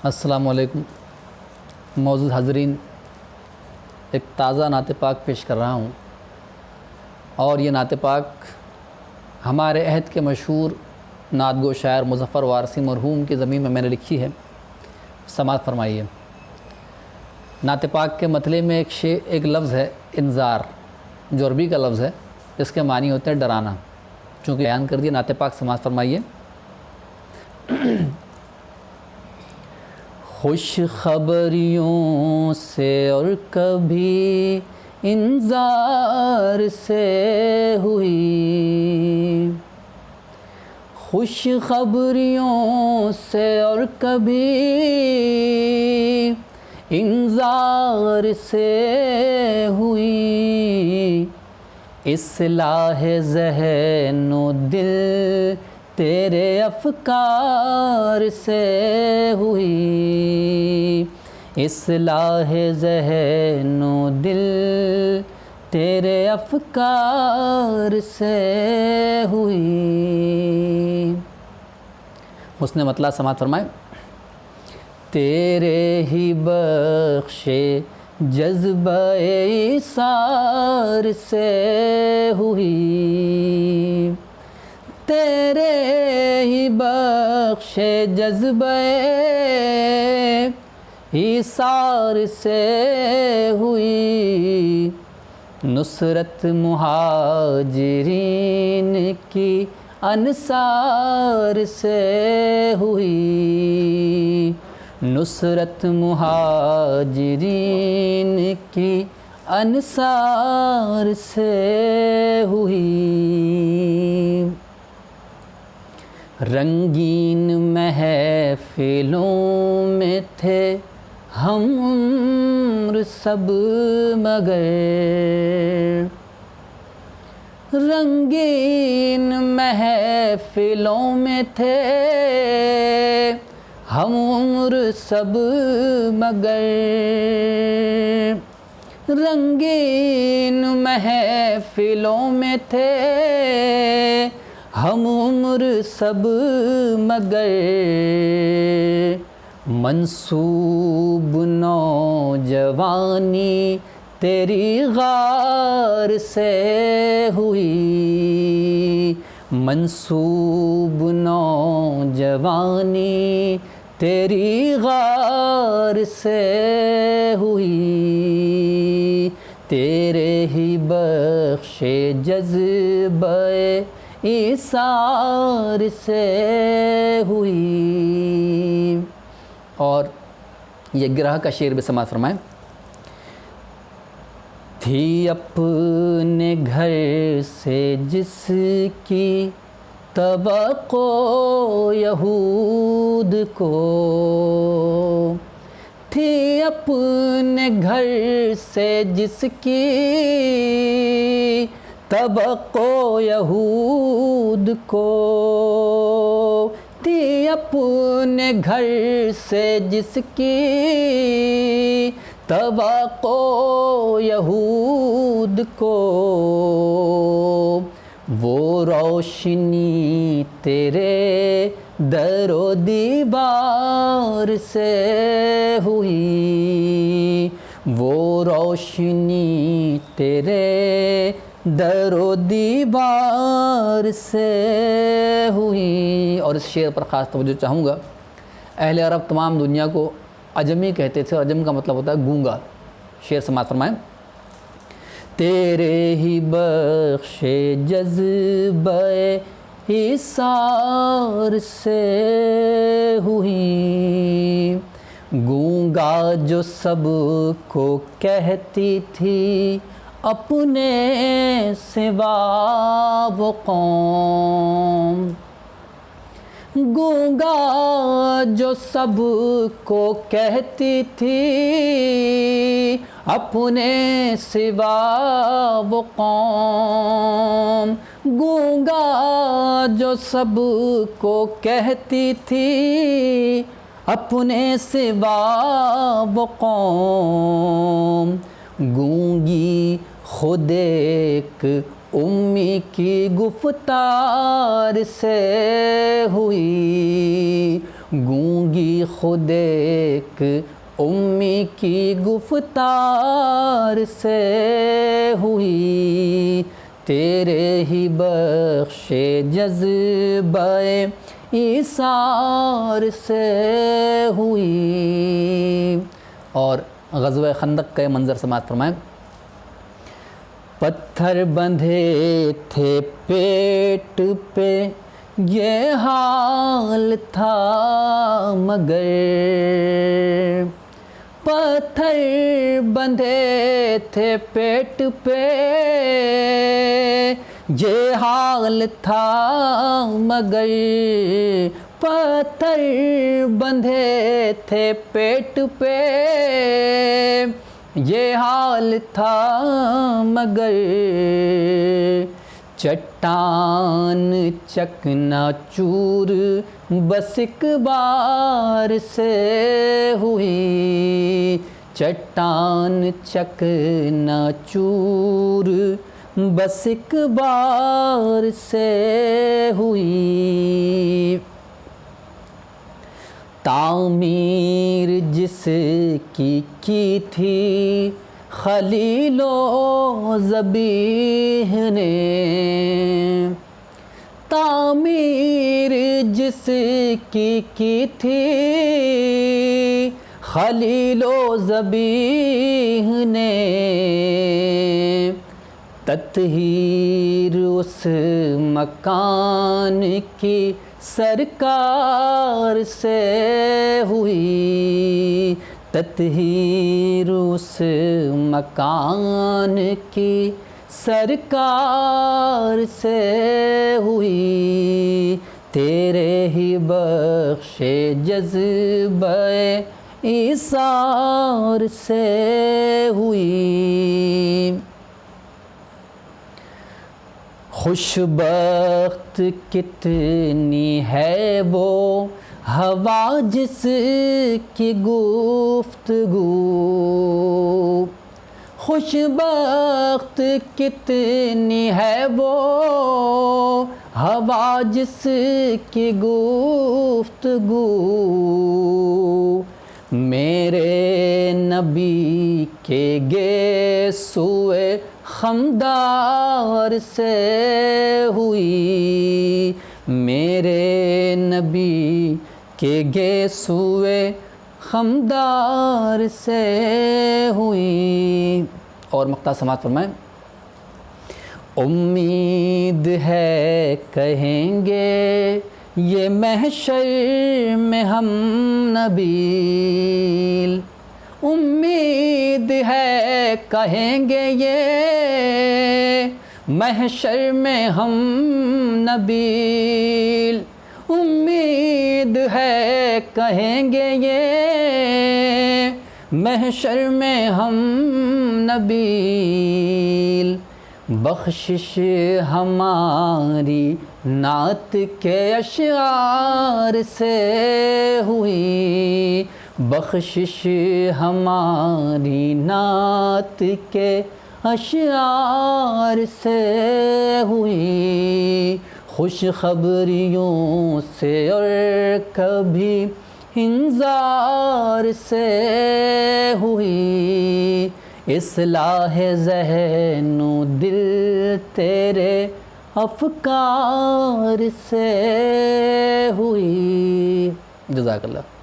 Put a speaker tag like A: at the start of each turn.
A: السلام علیکم معزز حاضرین، ایک تازہ نعت پاک پیش کر رہا ہوں، اور یہ نعت پاک ہمارے عہد کے مشہور نعت گو شاعر مظفر وارثی مرحوم کی زمین میں نے لکھی ہے۔ سماعت فرمائیے۔ نعت پاک کے مطلع میں ایک لفظ ہے انذار، جو عربی کا لفظ ہے، اس کے معنی ہوتے ہیں ڈرانا۔ چونکہ بیان کر دیا، نعت پاک سماعت فرمائیے۔ خوش خبریوں سے اور کبھی انذار سے ہوئی، خوش خبریوں سے اور کبھی انذار سے ہوئی، اصلاح ذہن و دل تیرے افکار سے ہوئی، اصلاح ذہن و دل تیرے افکار سے ہوئی۔ حسن مطلع سماعت فرمائیں۔ تیرے ہی بخشے جذبہ ایثار سے ہوئی، تیرے ہی بخشے جذبہ ایثار سے ہوئی، نصرت مہاجرین کی انصار سے ہوئی، نصرت مہاجرین کی انصار سے ہوئی۔ رنگین محفلوں میں تھے ہم عمر سب مگر، رنگین محفلوں میں تھے ہم عمر سب مگر، رنگین محفلوں میں تھے ہم عمر سب مگر، منسوب نوجوانی تیری غار سے ہوئی، منسوب نوجوانی تیری غار سے ہوئی، تیرے ہی بخشے جذبہ ایثار سے ہوئی۔ اور یہ گرہ کا شعر بھی سماعت فرمائیں۔ تھی اپنے گھر سے جس کی توقع یہود کو، تھی اپنے گھر سے جس کی توقع یہود کو، تھی اپنے گھر سے جس کی توقع یہود کو، وہ روشنی تیرے در و دیوار سے ہوئی، وہ روشنی تیرے در و دیوار سے ہوئی۔ اور اس شعر پر خاص توجہ چاہوں گا۔ اہل عرب تمام دنیا کو عجمی کہتے تھے، اور عجم کا مطلب ہوتا ہے گونگا۔ شعر سماعت فرمائیں۔ تیرے ہی بخشے جذبہ ایثار سے ہوئی، گونگا جو سب کو کہتی تھی اپنے سوا وہ قوم، گونگا جو سب کو کہتی تھی اپنے سوا وہ قوم، گونگا جو سب کو کہتی تھی اپنے سوا وہ قوم، گونگی خود ایک امی کی گفتار سے ہوئی، گونگی خود ایک امی کی گفتار سے ہوئی، تیرے ہی بخشے جذبہ ایثار سے ہوئی۔ اور غزوہ خندق کا منظر سماعت فرمائیں۔ پتھر بندھے تھے پیٹ پہ یہ حال تھا مگر، پتھر بندھے تھے پیٹ پہ یہ حال تھا مگر، پتھر بندھے تھے پیٹ پہ یہ حال تھا مگر، چٹان چکنا چور بس ایک بار سے ہوئی، چٹان چکنا چور بس ایک بار سے ہوئی۔ تعمیر جس کی تھی خلیل و ذبیح نے، تعمیر جس کی تھی خلیل و ذبیح نے، تطہیر اس مکان کی سرکار سے ہوئی، تطہیر اس مکان کی سرکار سے ہوئی، تیرے ہی بخشے جذبہ ایثار سے ہوئی۔ خوش بخت کتنی ہے وہ ہوا جس کی گفتگو، خوش بخت کتنی ہے وہ ہوا جس کی گفتگو، میرے نبی کے گیسوئے خمدار سے ہوئی، میرے نبی کے گیسوئے خمدار سے ہوئی۔ اور مقطع سماعت فرمائیں۔ امید ہے کہیں گے یہ محشر میں ہم نبیل، امید ہے کہیں گے یہ محشر میں ہم نبیل، امید ہے کہیں گے یہ محشر میں ہم نبیل، بخشش ہماری نعت کے اشعار سے ہوئی، بخشش ہماری نعت کے اشعار سے ہوئی، خوش خبریوں سے اور کبھی انذار سے ہوئی، اصلاح ذہن و دل تیرے افکار سے ہوئی۔ جزاک اللہ۔